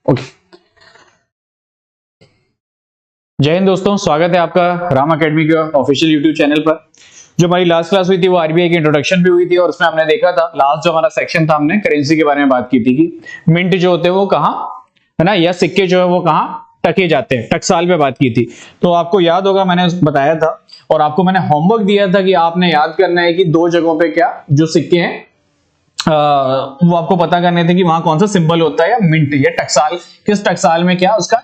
Okay, जय हिंद दोस्तों, स्वागत है आपका राम एकेडमी के ऑफिशियल यूट्यूब चैनल पर। जो हमारी लास्ट क्लास हुई थी वो आरबीआई की इंट्रोडक्शन भी हुई थी और उसमें हमने देखा था लास्ट जो हमारा सेक्शन था हमने करेंसी के बारे में बात की थी कि मिंट जो होते हैं वो कहाँ है ना, या सिक्के जो है वो कहाँ टके जाते हैं, टकसाल पे बात की थी। तो आपको याद होगा मैंने बताया था और आपको मैंने होमवर्क दिया था कि आपने याद करना है कि दो जगहों पे क्या जो सिक्के हैं वो आपको पता करने थे कि वहां कौन सा सिंबल होता है, या मिंट या टकसाल, किस टकसाल में क्या उसका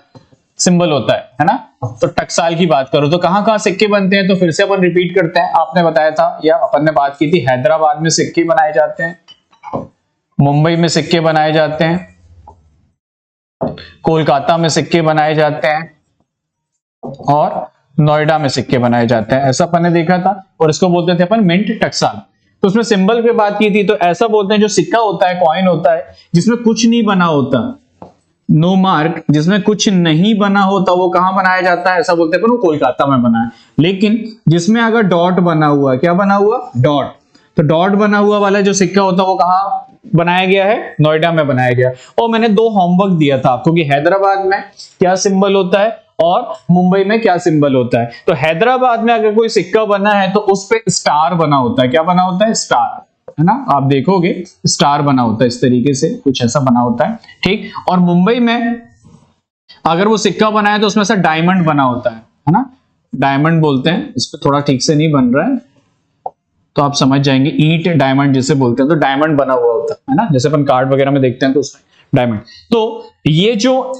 सिंबल होता है ना। तो टकसाल की बात करो तो कहां कहां सिक्के बनते हैं, तो फिर से अपन रिपीट करते हैं। आपने बताया था या अपन ने बात की थी, हैदराबाद में सिक्के बनाए जाते हैं, मुंबई में सिक्के बनाए जाते हैं, कोलकाता में सिक्के बनाए जाते हैं और नोएडा में सिक्के बनाए जाते हैं। ऐसा अपन ने देखा था और इसको बोलते थे अपन मिंट टकसाल। तो उसमें सिंबल पे बात की थी, तो ऐसा बोलते हैं जो सिक्का होता है, कॉइन होता है जिसमें कुछ नहीं बना होता, नो मार्क, जिसमें कुछ नहीं बना होता, वो कहां बनाया जाता है, ऐसा बोलते हैं अपन वो कोलकाता में बना है। लेकिन जिसमें अगर डॉट बना हुआ, क्या बना हुआ, डॉट, तो डॉट बना हुआ वाला जो सिक्का होता है वो कहां बनाया गया है, नोएडा में बनाया गया। और मैंने दो होमवर्क दिया था आपको कि हैदराबाद में क्या सिंबल होता है और मुंबई में क्या सिंबल होता है। तो हैदराबाद में अगर कोई सिक्का बना है तो उस पे स्टार बना होता है, क्या बना होता है, स्टार, है ना। आप देखोगे स्टार बना होता है, इस तरीके से कुछ ऐसा बना होता है, ठीक। और मुंबई में अगर वो सिक्का बना है तो उसमें से डायमंड बना होता है ना, डायमंड बोलते हैं। इस पे थोड़ा ठीक से नहीं बन रहा है तो आप समझ जाएंगे, ईट डायमंड जिसे बोलते हैं, तो डायमंड बना हुआ होता है ना, जैसे अपन कार्ड वगैरह में देखते हैं तो उसमें डायमंड। तो ये जो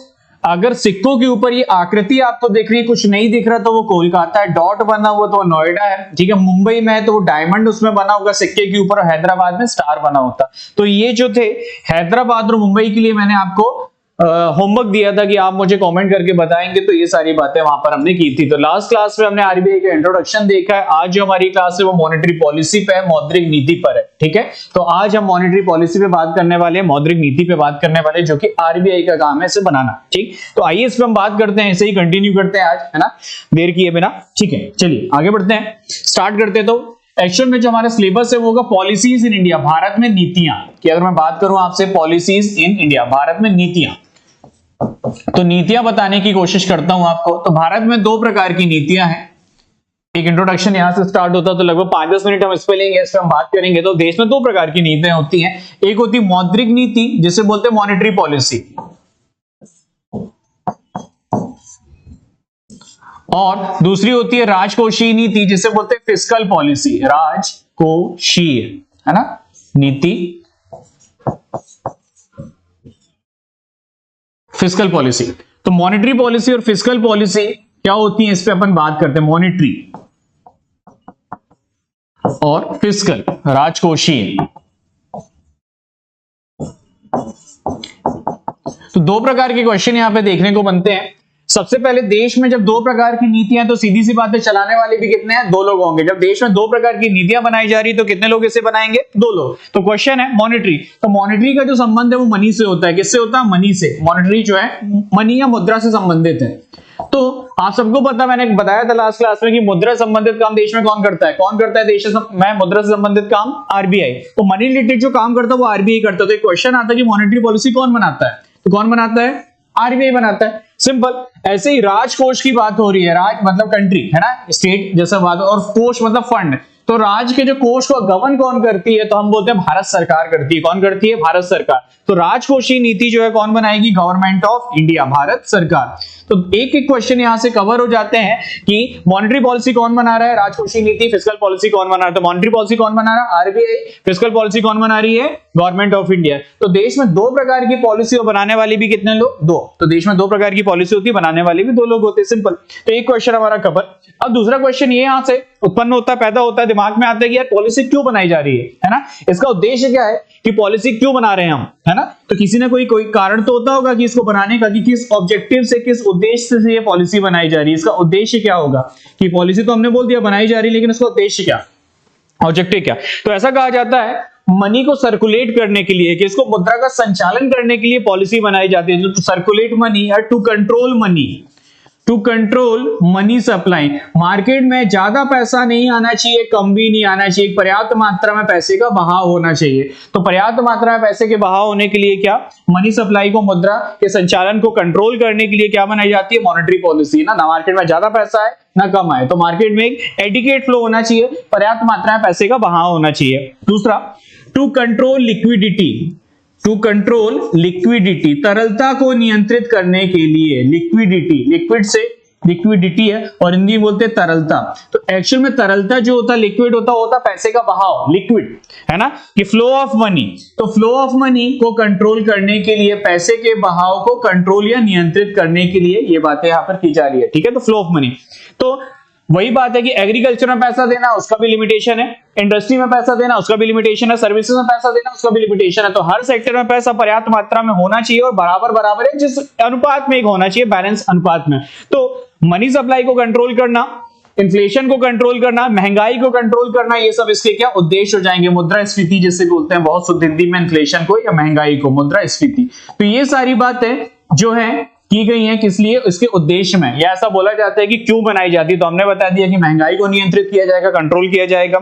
अगर सिक्कों के ऊपर ये आकृति आपको दिख रही है, कुछ नहीं दिख रहा, तो वो कोलकाता है, डॉट बना हुआ तो वो नोएडा है, ठीक है। मुंबई में है तो वो डायमंड उसमें बना होगा सिक्के के ऊपर, और हैदराबाद में स्टार बना होता। तो ये जो थे हैदराबाद और मुंबई के लिए मैंने आपको होमवर्क दिया था कि आप मुझे कमेंट करके बताएंगे, तो ये सारी बातें वहां पर हमने की थी। तो लास्ट क्लास में हमने आरबीआई का इंट्रोडक्शन देखा है। आज जो हमारी क्लास है वो मॉनेटरी पॉलिसी पे है, मौद्रिक नीति पर है, ठीक है। तो आज हम मॉनेटरी पॉलिसी पे बात करने वाले हैं, मौद्रिक नीति पे बात करने वाले, जो कि आरबीआई का काम है इसे बनाना, ठीक। तो आइए इस पे हम बात करते हैं, ऐसे ही कंटिन्यू करते हैं आज, है ना, देर किए बिना, ठीक है। चलिए आगे बढ़ते हैं, स्टार्ट करते हैं। तो एक्चुअल में जो हमारा सिलेबस है वो होगा पॉलिसीज इन इंडिया, भारत में नीतियां, कि अगर मैं बात करूं आपसे पॉलिसीज इन इंडिया, भारत में नीतियां, तो नीतियां बताने की कोशिश करता हूं आपको। तो भारत में दो प्रकार की नीतियां हैं। एक इंट्रोडक्शन यहां से स्टार्ट होता है, तो लगभग 5-10 मिनट हम इस पे लेंगे, इस पे हम बात करेंगे। तो देश में दो प्रकार की नीतियां होती हैं, एक होती है मौद्रिक नीति जिसे बोलते हैं मॉनेटरी पॉलिसी, और दूसरी होती है राजकोषीय नीति जिसे बोलते हैं फिस्कल पॉलिसी, राजकोषीय, है ना, नीति, फिस्कल पॉलिसी। तो मॉनेटरी पॉलिसी और फिस्कल पॉलिसी क्या होती है, इस पे अपन बात करते हैं। मॉनेटरी और फिस्कल, राजकोषीय। तो दो प्रकार के क्वेश्चन यहां पे देखने को बनते हैं। सबसे पहले, देश में जब दो प्रकार की नीतियां, तो सीधी सी बात है, चलाने वाले भी कितने हैं, दो लोग होंगे। जब देश में दो प्रकार की नीतियां बनाई जा रही तो कितने लोग इसे बनाएंगे, दो लोग। तो क्वेश्चन है मॉनेटरी, तो मॉनेटरी का जो संबंध है वो मनी से होता है। किससे होता है, मनी से। मॉनेटरी जो है मनी या मुद्रा से संबंधित है। तो आप सबको पता, मैंने बताया था लास्ट क्लास में कि मुद्रा संबंधित काम देश में कौन करता है, कौन करता है देश में मुद्रा से संबंधित काम, आरबीआई। तो मनी रिलेटेड जो काम करता है वो आरबीआई करता है। तो एक क्वेश्चन आता है कि मॉनेटरी पॉलिसी कौन बनाता है, तो कौन बनाता है, आरबीआई बनाता है, सिंपल। ऐसे ही राजकोष की बात हो रही है, राज मतलब कंट्री, है ना, स्टेट जैसा बात, और कोष मतलब फंड। तो राज्य के जो कोष को गवर्न कौन करती है, तो हम बोलते हैं भारत सरकार करती है। कौन करती है, भारत सरकार। तो राजकोषीय नीति जो है कौन बनाएगी, गवर्नमेंट ऑफ इंडिया, भारत सरकार। तो एक एक क्वेश्चन यहां से कवर हो जाते हैं कि मॉनेटरी पॉलिसी कौन बना रहा है, राजकोषीय नीति, फिस्कल पॉलिसी कौन बना रहा है। तो मॉनेटरी पॉलिसी कौन बना रहा है, आरबीआई। फिस्कल पॉलिसी कौन बना रही है, गवर्नमेंट ऑफ इंडिया। तो देश में दो प्रकार की पॉलिसी बनाने वाले भी कितने लोग, दो। तो देश में दो प्रकार की पॉलिसी होती है, बनाने वाले भी दो लोग होते हैं, सिंपल। तो एक क्वेश्चन हमारा कवर। अब दूसरा क्वेश्चन ये यहां से उत्पन्न होता है, पैदा होता है, दिमाग में आता है कि यार पॉलिसी क्यों बनाई जा रही है ना, इसका उद्देश्य क्या है, कि पॉलिसी क्यों बना रहे हैं हम, है ना। तो किसी ने कोई कारण तो होता होगा कि इसको बनाने का, कि किस ऑब्जेक्टिव से, किस उद्देश्य से ये पॉलिसी बनाई जा रही है, इसका उद्देश्य क्या होगा। कि पॉलिसी तो हमने बोल दिया बनाई जा रही है, लेकिन इसका उद्देश्य क्या, ऑब्जेक्टिव क्या। तो ऐसा कहा जाता है मनी को सर्कुलेट करने के लिए, कि इसको मुद्रा का संचालन करने के लिए पॉलिसी बनाई जाती है। तो सर्कुलेट मनी या to control money, to control money supply, market में ज्यादा पैसा नहीं आना चाहिए, कम भी नहीं आना चाहिए, पर्याप्त मात्रा में पैसे का बहाव होना चाहिए। तो पर्याप्त मात्रा में पैसे के बहाव होने के लिए क्या, मनी सप्लाई को, मुद्रा के संचालन को कंट्रोल करने के लिए क्या बनाई जाती है, मॉनेटरी पॉलिसी ना मार्केट में ज्यादा पैसा है ना कम आए, तो मार्केट में एक एडिक्वेट फ्लो होना चाहिए, पर्याप्त मात्रा में पैसे का बहाव होना चाहिए। दूसरा, to control liquidity, to control liquidity, तरलता को नियंत्रित करने के लिए, लिक्विडिटी, लिक्विड से लिक्विडिटी है और हिंदी में बोलते हैं तरलता, तो एक्चुअल में तरलता जो होता है, लिक्विड होता पैसे का बहाव, लिक्विड है ना, कि फ्लो ऑफ मनी, तो फ्लो ऑफ मनी को कंट्रोल करने के लिए, पैसे के बहाव को कंट्रोल या नियंत्रित करने के लिए ये बातें यहां पर की जा रही है, ठीक है। तो फ्लो ऑफ मनी, तो वही बात है कि एग्रीकल्चर में पैसा देना उसका भी लिमिटेशन है, इंडस्ट्री में पैसा देना उसका भी लिमिटेशन है, सर्विसेज में पैसा देना उसका भी लिमिटेशन है। तो हर सेक्टर में पैसा पर्याप्त मात्रा में होना चाहिए और बराबर बराबर है, जिस अनुपात में एक होना चाहिए, बैलेंस अनुपात में। तो मनी सप्लाई को कंट्रोल करना, इन्फ्लेशन को कंट्रोल करना, महंगाई को कंट्रोल करना, ये सब इसके क्या उद्देश्य हो जाएंगे, मुद्रास्फीति जिसे बोलते हैं बहुत शुद्ध हिंदी में, इन्फ्लेशन को या महंगाई को, मुद्रास्फीति। तो ये सारी बातें जो है की गई है किस लिए, इसके उद्देश्य में, या ऐसा बोला जाता है कि क्यों बनाई जाती है। तो हमने बता दिया कि महंगाई को नियंत्रित किया जाएगा, कंट्रोल किया जाएगा,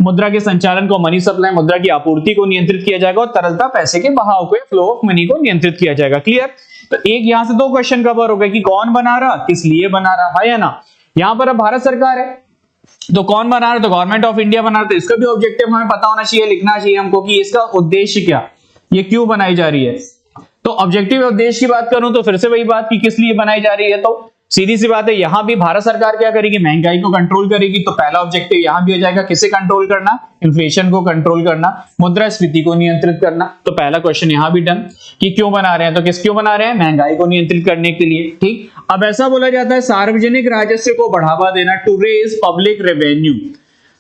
मुद्रा के संचालन को, मनी सप्लाई, मुद्रा की आपूर्ति को नियंत्रित किया जाएगा और तरलता, पैसे के बहाव को, फ्लो ऑफ मनी को नियंत्रित किया जाएगा। क्लियर। तो एक यहां से दो क्वेश्चन कवर हो गए कि कौन बना रहा, किस लिए बना रहा, है या ना। यहां पर अब भारत सरकार है, तो कौन बना रहा है, तो गवर्नमेंट ऑफ इंडिया बना रहा है, तो इसका भी ऑब्जेक्टिव हमें पता होना चाहिए, लिखना चाहिए हमको कि इसका उद्देश्य क्या, ये क्यों बनाई जा रही है। तो ऑब्जेक्टिव उद्देश्य की बात करूं तो फिर से वही बात कि किस लिए बनाई जा रही है, तो सीधी सी बात है, यहां भी भारत सरकार क्या करेगी, महंगाई को कंट्रोल करेगी। तो पहला ऑब्जेक्टिव यहां भी हो जाएगा, किसे कंट्रोल करना, इन्फ्लेशन को कंट्रोल करना, मुद्रास्फीति को नियंत्रित करना। तो पहला क्वेश्चन यहां भी डन कि क्यों बना रहे हैं, तो किस क्यों बना रहे हैं, महंगाई को नियंत्रित करने के लिए। ठीक, अब ऐसा बोला जाता है सार्वजनिक राजस्व को बढ़ावा देना, टू रेज पब्लिक रेवेन्यू,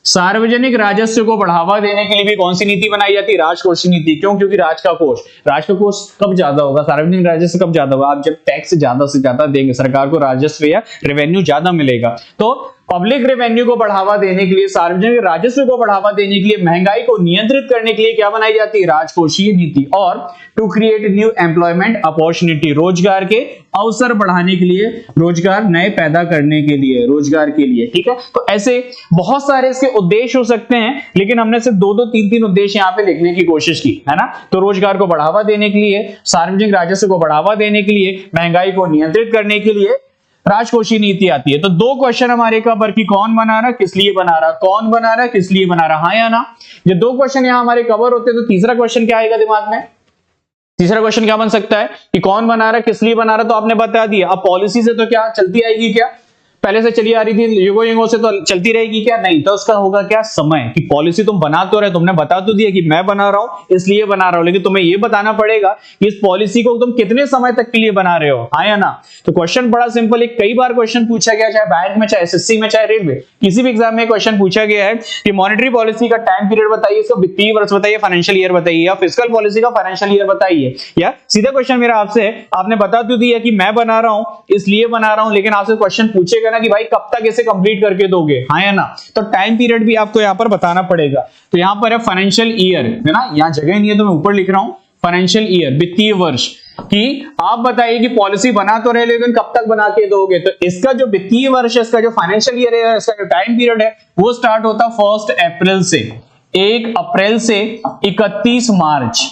सार्वजनिक राजस्व को बढ़ावा देने के लिए भी कौन सी नीति बनाई जाती है, राजकोषीय नीति। क्यों, क्योंकि राज का कोष कब ज्यादा होगा, सार्वजनिक राजस्व कब ज्यादा होगा, आप जब टैक्स ज्यादा से ज्यादा देंगे, सरकार को राजस्व या रेवेन्यू ज्यादा मिलेगा। तो पब्लिक रेवेन्यू को बढ़ावा देने के लिए, सार्वजनिक राजस्व को बढ़ावा देने के लिए, महंगाई को नियंत्रित करने के लिए क्या बनाई जाती है, राजकोषीय नीति। और to create new employment opportunity, रोजगार के अवसर बढ़ाने के लिए, रोजगार नए पैदा करने के लिए, रोजगार के लिए। ठीक है, तो ऐसे बहुत सारे इसके उद्देश्य हो सकते हैं, लेकिन हमने सिर्फ दो तीन उद्देश्य यहाँ पे लिखने की कोशिश की है ना। तो रोजगार को बढ़ावा देने के लिए, सार्वजनिक राजस्व को बढ़ावा देने के लिए, महंगाई को नियंत्रित करने के लिए राजकोषीय नीति आती है। तो दो क्वेश्चन हमारे कवर की, कौन बना रहा, किस लिए बना रहा, कौन बना रहा, किस लिए बना रहा, हाँ या ना। ये दो क्वेश्चन यहां हमारे कवर होते हैं, तो तीसरा क्वेश्चन क्या आएगा दिमाग में, तीसरा क्वेश्चन क्या बन सकता है कि कौन बना रहा, किस लिए बना रहा, तो आपने बता दिया। अब पॉलिसी से तो क्या चलती आएगी, क्या पहले से चली आ रही थी, युगों युगों से तो चलती रहेगी क्या, नहीं। तो उसका होगा क्या, समय, कि पॉलिसी तुम बना तो रहे, तुमने बता तो दिया कि मैं बना रहा हूं इसलिए बना रहा हूं, लेकिन तुम्हें यह बताना पड़ेगा कि इस पॉलिसी को तुम कितने समय तक के लिए बना रहे हो, हाँ या ना। तो क्वेश्चन बड़ा सिंपल है, कई बार क्वेश्चन पूछा गया, चाहे बैंक में, चाहे एसएससी में, चाहे रेलवे, किसी भी एग्जाम में क्वेश्चन पूछा गया है कि मॉनेटरी पॉलिसी का टाइम पीरियड बताइए, इसका वित्तीय वर्ष बताइए, फाइनेंशियल ईयर बताइए, या फिस्कल पॉलिसी का फाइनेंशियल ईयर बताइए। या सीधा क्वेश्चन मेरा आपसे है, आपने बता तो दिया कि मैं बना रहा हूं इसलिए बना रहा हूं, लेकिन आपसे क्वेश्चन पूछेगा ना कि भाई कब तक इसे कंप्लीट करके दोगे, हाँ या ना। तो टाइम पीरियड भी आपको यहां पर बताना पड़ेगा। तो यहां पर है फाइनेंशियल ईयर, है ना, यहां जगह नहीं है तो मैं ऊपर लिख रहा हूं फाइनेंशियल ईयर, वित्तीय वर्ष, कि आप बताइए कि पॉलिसी बना तो रहे लेकिन कब तक बना के दोगे। तो इसका जो वित्तीय वर्ष है, इसका जो फाइनेंशियल ईयर है, इसका जो टाइम पीरियड है, वो स्टार्ट होता 1 अप्रैल से, 1 अप्रैल से 31 मार्च,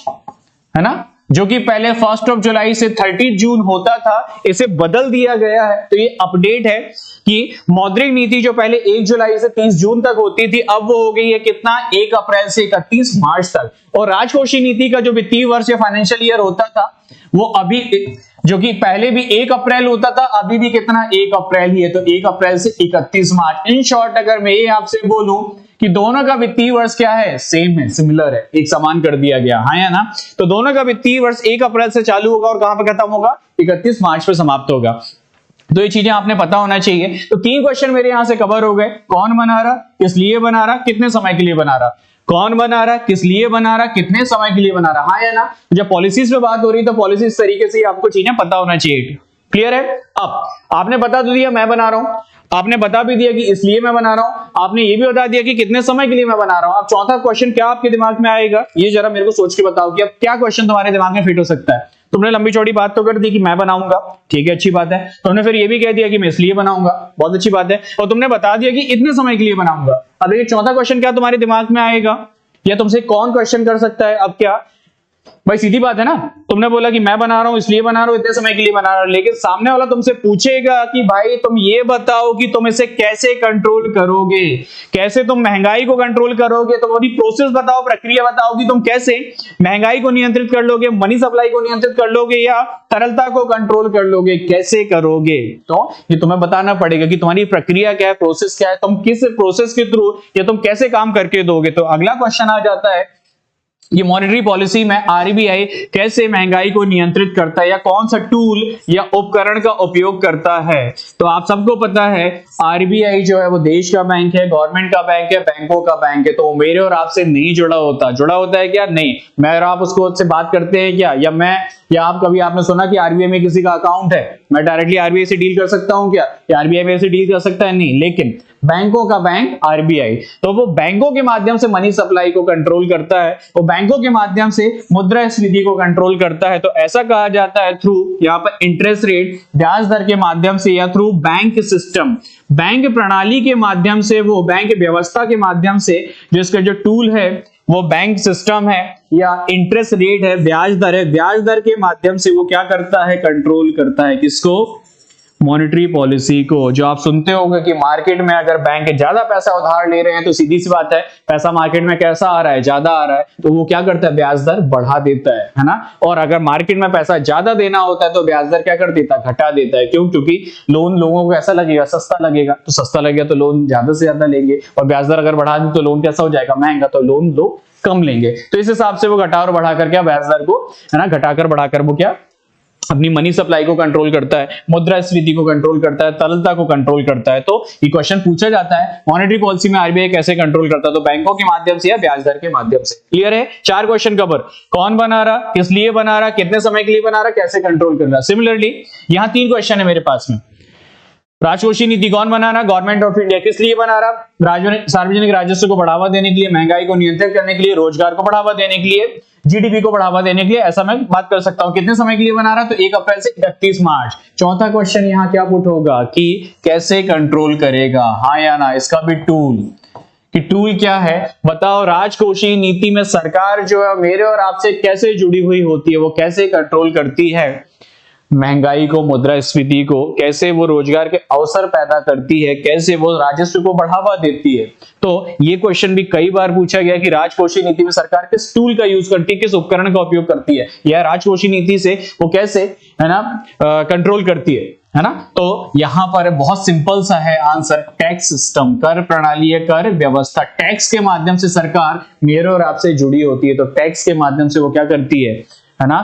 है ना, जो कि पहले 1 जुलाई से 30 जून होता था, इसे बदल दिया गया है। तो ये अपडेट है कि मौद्रिक नीति जो पहले 1 जुलाई से 30 जून तक होती थी, अब वो हो गई है कितना, 1 अप्रैल से 31 मार्च तक। और राजकोषीय नीति का जो वित्तीय वर्ष या फाइनेंशियल ईयर होता था, वो अभी, जो कि पहले भी 1 अप्रैल होता था, अभी भी कितना, 1 अप्रैल ही है। तो 1 अप्रैल से 31 मार्च। इन शॉर्ट अगर मैं ये आपसे बोलूं कि दोनों का वित्तीय वर्ष क्या है, सेम है, सिमिलर है, एक समान कर दिया गया, हाँ या ना। तो दोनों का वित्तीय वर्ष 1 अप्रैल से चालू होगा और कहां पर खत्म होगा, 31 मार्च पर समाप्त होगा। तो ये चीजें आपने पता होना चाहिए। तो 3 क्वेश्चन मेरे यहां से कवर हो गए, कौन बना रहा, किस लिए बना रहा, कितने समय के लिए बना रहा, कौन बना रहा, किस लिए बना रहा, कितने समय के लिए बना रहा, हाँ या ना। जब पॉलिसीज पे बात हो रही है तो पॉलिसी इस तरीके से आपको चीजें पता होना चाहिए। क्लियर है। अब आपने बता तो दिया मैं बना रहा हूं, आपने बता भी दिया कि इसलिए मैं बना रहा हूं, आपने ये भी बता दिया कि कितने समय के लिए मैं बना रहा हूं। अब चौथा क्वेश्चन क्या आपके दिमाग में आएगा, ये जरा मेरे को सोच के बताओ कि अब क्या क्वेश्चन तुम्हारे दिमाग में फिट हो सकता है। तुमने लंबी चौड़ी बात तो कर दी कि मैं बनाऊंगा, ठीक है, अच्छी बात है। तुमने फिर ये भी कह दिया कि मैं इसलिए बनाऊंगा, बहुत अच्छी बात है। और तुमने बता दिया कि इतने समय के लिए बनाऊंगा। अब ये चौथा क्वेश्चन क्या तुम्हारे दिमाग में आएगा, या तुमसे कौन क्वेश्चन कर सकता है? अब क्या भाई, सीधी बात है ना, तुमने बोला कि मैं बना रहा हूं, इसलिए बना रहा हूं, इतने समय के लिए बना रहा हूं, लेकिन सामने वाला तुमसे पूछेगा कि भाई तुम ये बताओ कि तुम इसे कैसे कंट्रोल करोगे, कैसे तुम महंगाई को कंट्रोल करोगे, तुम अपनी प्रोसेस बताओ, प्रक्रिया बताओ कि तुम कैसे महंगाई को नियंत्रित कर लोगे, मनी सप्लाई को नियंत्रित कर लोगे, या तरलता को कंट्रोल कर लोगे, कैसे करोगे। तो ये तुम्हें बताना पड़ेगा कि तुम्हारी प्रक्रिया क्या है, प्रोसेस क्या है, तुम किस प्रोसेस के थ्रू या तुम कैसे काम करके दोगे। तो अगला क्वेश्चन आ जाता है, ये मॉनेटरी पॉलिसी में आरबीआई कैसे महंगाई को नियंत्रित करता है, या कौन सा टूल या उपकरण का उपयोग करता है। तो आप सबको पता है आरबीआई जो है वो देश का बैंक है, गवर्नमेंट का बैंक है, बैंकों का बैंक है। तो मेरे और आपसे नहीं जुड़ा होता है क्या? नहीं। मैं और आप उसको से बात करते हैं क्या, या आप कभी आपने सुना कि आरबीआई में किसी का अकाउंट है, मैं डायरेक्टली आरबीआई से डील कर सकता हूं क्या, या आरबीआई मेरे से डील कर सकता है? नहीं। लेकिन बैंकों का बैंक आरबीआई, तो वो बैंकों के माध्यम से मनी सप्लाई को कंट्रोल करता है, वो बैंकों के माध्यम से मुद्रास्फीति को कंट्रोल करता है। तो ऐसा कहा जाता है थ्रू यहाँ पर इंटरेस्ट रेट, ब्याज दर के माध्यम से, या थ्रू बैंक सिस्टम, बैंक प्रणाली के माध्यम से, वो बैंक व्यवस्था के माध्यम से, जिसका जो टूल है वो बैंक सिस्टम है या इंटरेस्ट रेट है, ब्याज दर है, ब्याज दर के माध्यम से वो क्या करता है? कंट्रोल करता है। किसको? मॉनेटरी पॉलिसी को। जो आप सुनते होंगे कि मार्केट में अगर बैंक ज्यादा पैसा उधार ले रहे हैं तो सीधी सी बात है, पैसा मार्केट में कैसा आ रहा है? ज्यादा आ रहा है, तो वो क्या करता है? ब्याज दर बढ़ा देता है ना। और अगर मार्केट में पैसा ज्यादा देना होता है तो ब्याज दर क्या कर देता है? घटा देता है। क्यों? क्योंकि लोन लोगों को ऐसा लगेगा, सस्ता लगेगा, तो सस्ता लगेगा तो लोन ज्यादा से ज्यादा लेंगे, और ब्याज दर अगर बढ़ा दी तो लोन कैसा हो जाएगा? महंगा, तो लोन लोग कम लेंगे। तो इस हिसाब से वो घटा और बढ़ा कर क्या, ब्याज दर को है ना, घटाकर बढ़ाकर वो क्या, अपनी मनी सप्लाई को कंट्रोल करता है, मुद्रास्फीति को कंट्रोल करता है, तरलता को कंट्रोल करता है। तो ये क्वेश्चन पूछा जाता है मॉनेटरी पॉलिसी में आरबीआई कैसे कंट्रोल करता है, तो बैंकों के माध्यम से या ब्याज दर के माध्यम से। क्लियर है? 4 क्वेश्चन कवर। कौन बना रहा, किस लिए बना रहा, कितने समय के लिए बना रहा, कैसे कंट्रोल कर रहा। सिमिलरली यहां 3 क्वेश्चन है मेरे पास में। राजकोषीय नीति कौन बना रहा? Government of India. किस लिए बना रहा? सार्वजनिक राजस्व को बढ़ावा देने के लिए, महंगाई को नियंत्रित करने के लिए, रोजगार को बढ़ावा देने के लिए, जीडीपी को बढ़ावा देने के लिए। ऐसा मैं बात कर सकता हूं। कितने समय के लिए बना रहा? तो 1 अप्रैल से 31 मार्च। चौथा क्वेश्चन यहां क्या पुट होगा कि कैसे कंट्रोल करेगा, हाँ या ना। इसका भी टूल, कि टूल क्या है बताओ। राजकोषीय नीति में सरकार जो है मेरे और आपसे कैसे जुड़ी हुई होती है, वो कैसे कंट्रोल करती है महंगाई को, मुद्रास्फीति को, कैसे वो रोजगार के अवसर पैदा करती है, कैसे वो राजस्व को बढ़ावा देती है। तो ये क्वेश्चन भी कई बार पूछा गया कि राजकोषीय नीति में सरकार किस टूल का यूज करती है, किस उपकरण का उपयोग करती है, या राजकोषीय नीति से वो कैसे है ना कंट्रोल करती है ना। तो यहां पर बहुत सिंपल सा है आंसर, टैक्स सिस्टम, कर प्रणाली है, कर व्यवस्था। टैक्स के माध्यम से सरकार मेरे और आपसे जुड़ी होती है, तो टैक्स के माध्यम से वो क्या करती है ना,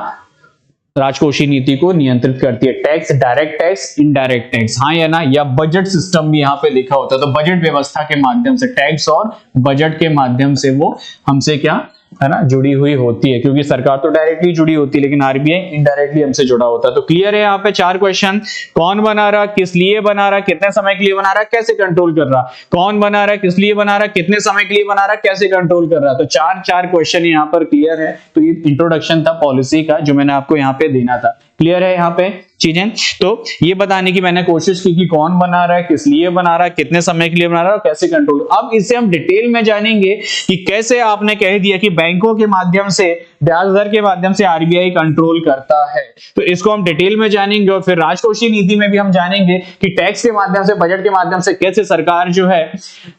राजकोषीय नीति को नियंत्रित करती है। Tax, direct tax, indirect tax, हाँ या ना। या बजट सिस्टम भी यहाँ पे लिखा होता है, तो बजट व्यवस्था के माध्यम से, टैक्स और बजट के माध्यम से वो हमसे क्या है ना जुड़ी हुई होती है। क्योंकि सरकार तो डायरेक्टली जुड़ी होती है, लेकिन आरबीआई इनडायरेक्टली हमसे जुड़ा होता है। तो क्लियर है यहाँ पे 4 क्वेश्चन। कौन बना रहा, किस लिए बना रहा, कितने समय के लिए बना रहा, कैसे कंट्रोल कर रहा। कौन बना रहा, किस लिए बना रहा, कितने समय के लिए बना रहा, कैसे कंट्रोल कर रहा। तो 4 क्वेश्चन यहाँ पर क्लियर है। तो ये इंट्रोडक्शन था पॉलिसी का, जो मैंने आपको यहाँ पे देना था। क्लियर है यहाँ पे चीजें। तो ये बताने की मैंने कोशिश की कि कौन बना रहा है, किस लिए बना रहा है, कितने समय के लिए बना रहा है, और कैसे कंट्रोल। अब इसे हम डिटेल में जानेंगे कि कैसे आपने कह दिया कि बैंकों के माध्यम से, ब्याज दर के माध्यम से आरबीआई कंट्रोल करता है, तो इसको हम डिटेल में जानेंगे। और फिर राजकोषीय नीति में भी हम जानेंगे कि टैक्स के माध्यम से, बजट के माध्यम से कैसे सरकार जो है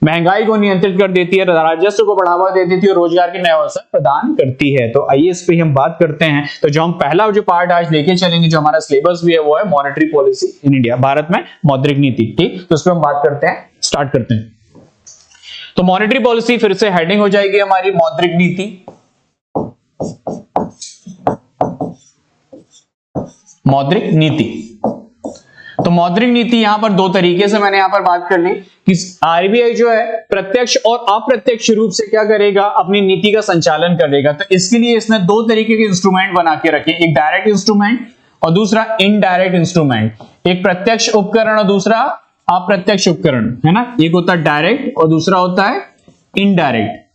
महंगाई को नियंत्रित कर देती है, राजस्व को बढ़ावा दे देती है, रोजगार के नए अवसर प्रदान करती है। तो आइए इस पे हम बात करते हैं। तो जो हम पहला जो पार्ट आज लेके चलेंगे, जो हमारा सिलेबस भी है, वो है monetary policy in India, Bharat में मौद्रिक नीति। ठीक, तो इस पे हम बात करते हैं, स्टार्ट करते हैं। तो मॉनेटरी पॉलिसी फिर से हेडिंग हो जाएगी हमारी मौद्रिक नीति। मौद्रिक नीति, तो मौद्रिक नीति यहां पर 2 तरीके से मैंने यहां पर बात कर ली कि आरबीआई जो है प्रत्यक्ष और अप्रत्यक्ष रूप से क्या करेगा, अपनी नीति का संचालन करेगा। तो इसके लिए इसने 2 तरीके के इंस्ट्रूमेंट बना के रखे, एक डायरेक्ट इंस्ट्रूमेंट और दूसरा इनडायरेक्ट इंस्ट्रूमेंट। एक प्रत्यक्ष उपकरण और दूसरा अप्रत्यक्ष उपकरण, है ना। एक होता है डायरेक्ट और दूसरा होता है इनडायरेक्ट।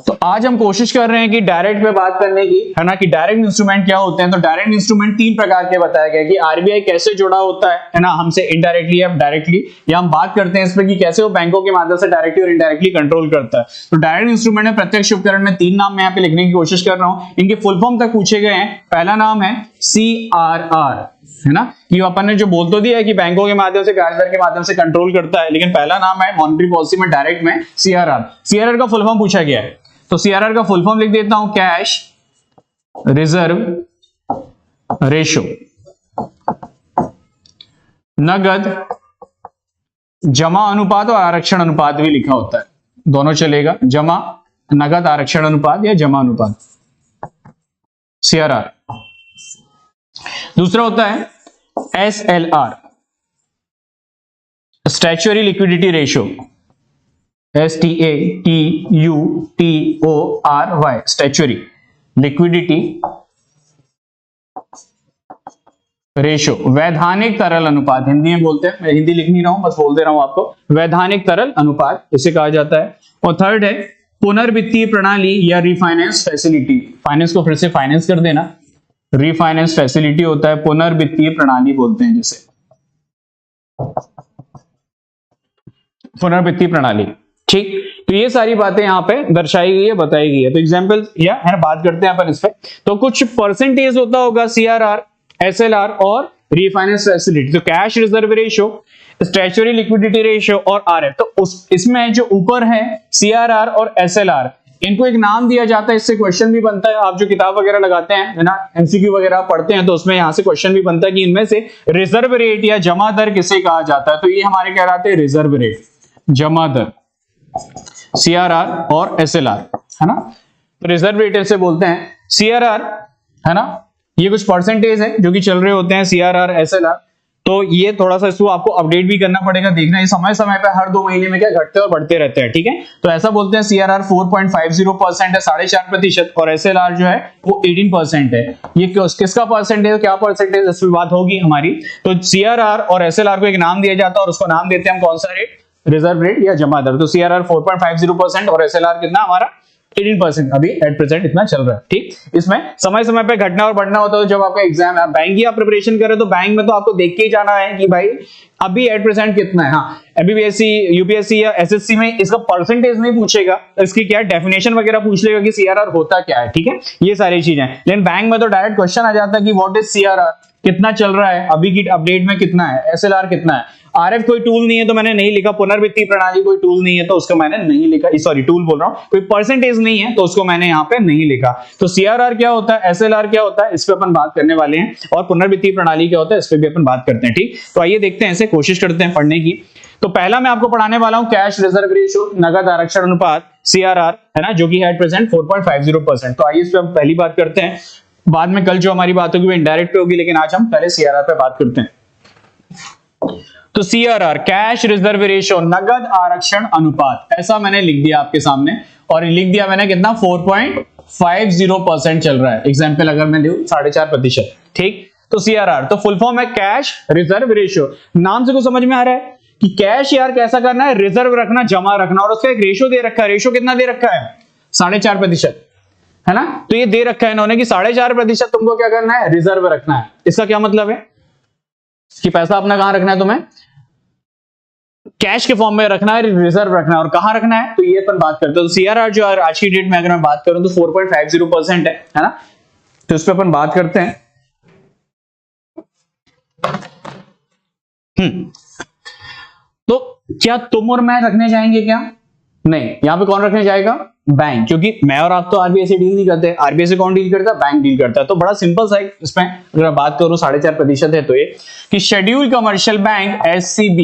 तो आज हम कोशिश कर रहे हैं कि डायरेक्ट पे बात करने की, है ना, कि डायरेक्ट इंस्ट्रूमेंट क्या होते हैं। तो डायरेक्ट इंस्ट्रूमेंट 3 प्रकार के बताया गया कि आरबीआई कैसे जुड़ा होता है ना, हमसे इनडायरेक्टली या डायरेक्टली, या हम बात करते हैं इस पे कि कैसे वो बैंकों के माध्यम से डायरेक्टली और इनडायरेक्टली कंट्रोल करता है। तो डायरेक्ट इंस्ट्रूमेंट में प्रत्यक्ष उपकरण में 3 नाम मैं यहाँ पे लिखने की कोशिश कर रहा हूँ। इनके फुल फॉर्म तक पूछे गए हैं। पहला नाम है CRR, है ना, कि अपन ने जो बोल तो दिया है कि बैंकों के माध्यम से, ब्याज दर के माध्यम से कंट्रोल करता है, लेकिन पहला नाम है मॉनेटरी पॉलिसी में डायरेक्ट में CRR। CRR का फुल फॉर्म पूछा गया है, तो CRR का फुल फॉर्म लिख देता हूं, कैश रिजर्व रेशो। नगद जमा अनुपात और आरक्षण अनुपात भी लिखा होता है, दोनों चलेगा, जमा नगद आरक्षण अनुपात या जमा अनुपात, CRR। दूसरा होता है SLR, statutory liquidity ratio, STATUTORY, statutory liquidity ratio, वैधानिक तरल अनुपात, हिंदी में बोलते हैं, मैं हिंदी लिख नहीं रहा हूं, बस बोल दे रहा हूं आपको, वैधानिक तरल अनुपात इसे कहा जाता है। और थर्ड है पुनर्वित्तीय प्रणाली या रिफाइनेंस फैसिलिटी, फाइनेंस को फिर से फाइनेंस कर देना, रिफाइनेंस फैसिलिटी होता है, पुनर्वित्तीय प्रणाली बोलते हैं जिसे, पुनर्वित्तीय प्रणाली। ठीक, तो ये सारी बातें यहाँ पे दर्शाई गई है, बताई गई है। तो एग्जाम्पल या है ना, बात करते हैं अपन इस पे। तो कुछ परसेंटेज होता होगा CRR, SLR और रिफाइनेंस फैसिलिटी। तो cash reserve ratio, statutory liquidity ratio और RF। तो इसमें जो ऊपर है CRR और SLR, इनको एक नाम दिया जाता है, इससे क्वेश्चन भी बनता है। आप जो किताब वगैरह लगाते हैं, है ना, MCQ वगैरह पढ़ते हैं, तो उसमें यहां से क्वेश्चन भी बनता है कि इनमें से रिजर्व रेट या जमा दर किसे कहा जाता है। तो ये हमारे कहलाते हैं रिजर्व रेट, जमा दर, CRR और SLR, है ना। तो रिजर्व रेट से बोलते हैं। CRR, है ना, ये कुछ परसेंटेज है जो कि चल रहे होते हैं, CRR SLR। तो ये थोड़ा सा इसको आपको अपडेट भी करना पड़ेगा, देखना ये समय समय पे हर 2 महीने में क्या घटते और बढ़ते रहते हैं, ठीक है। तो ऐसा बोलते हैं CRR 4.50% है, 4.5%, और SLR जो है वो 18% है। ये किसका परसेंटेज, क्या परसेंटेज, इस पर बात होगी हमारी। तो CRR और SLR को एक नाम दिया जाता है और उसको नाम देते हैं हम कौन सा रेट, रिजर्व रेट या जमा दर। तो CRR 4.50% और SLR कितना हमारा 18% अभी एट प्रेजेंट इतना चल रहा है, ठीक। इसमें समय समय पे घटना और बढ़ना होता है। तो जब आपका एग्जाम है, बैंक की आप प्रिपरेशन करें, तो बैंक में तो आपको देख के ही जाना है कि भाई अभी एट प्रेजेंट कितना है। हाँ, MPSC, UPSC या SSC में इसका परसेंटेज नहीं पूछेगा, इसकी क्या डेफिनेशन वगैरह पूछ लेगा कि CRR होता क्या है, ठीक है, ये सारी चीजें। लेकिन बैंक में तो डायरेक्ट क्वेश्चन आ जाता है कि व्हाट इज CRR, कितना चल रहा है अभी की अपडेट में, कितना है, SLR कितना है। RF कोई टूल नहीं है तो मैंने नहीं लिखा, पुनर्वित्तीय प्रणाली कोई टूल नहीं है तो उसको मैंने नहीं लिखा, सॉरी टूल बोल रहा हूं, कोई परसेंटेज नहीं है तो उसको मैंने यहाँ पे नहीं लिखा। तो CRR क्या होता है, SLR क्या होता है, इस पे अपन बात करने वाले हैं, और पुनर्वित्तीय प्रणाली क्या होता है, इस पे भी अपन बात करते हैं, ठीक। तो आइए देखते हैं, ऐसे कोशिश करते हैं पढ़ने की। तो पहला मैं आपको पढ़ाने वाला हूं कैश रिजर्व रेशो, नगद आरक्षण अनुपात, CRR, है ना, जो कि है एट प्रेजेंट 4.50%। तो आइए इस पे हम पहली बात करते हैं, बाद में कल जो हमारी बात होगी वो इनडायरेक्ट पे होगी, लेकिन आज हम पहले CRR पे बात करते हैं। तो CRR, कैश रिजर्व रेशो, नगद आरक्षण अनुपात, ऐसा मैंने लिख दिया आपके सामने, और लिख दिया मैंने कितना, 4.50% चल रहा है। एग्जाम्पल अगर मैं लूं 4.5%, ठीक। तो CRR, तो फुल फॉर्म है कैश रिजर्व रेशो। नाम से कुछ समझ में आ रहा है कि कैश यार कैसा करना है, रिजर्व रखना, जमा रखना, और उसका एक रेशो दे रखा है। रेशो कितना दे रखा है, 4.5%, है ना। तो ये दे रखा है इन्होंने कि 4.5% तुमको क्या करना है, रिजर्व रखना है। इसका क्या मतलब है कि पैसा अपना कहां रखना है, तुम्हें कैश के फॉर्म में रखना है, रिजर्व रखना है, और कहां रखना है, तो ये अपन बात करते हैं। तो CRR जो आज की डेट में अगर मैं बात करूं तो 4.50% है ना। तो इस पे अपन बात करते हैं। तो क्या तुम और मैं रखने जाएंगे क्या, नहीं, यहां पे कौन रखने जाएगा, बैंक, क्योंकि मैं और आप तो RBI से डील नहीं करते। RBI से कौन डील करता है, बैंक डील करता है। तो बड़ा सिंपल सा इसमें अगर मैं बात करूं 4.5% है, तो ये कि schedule commercial bank SCB,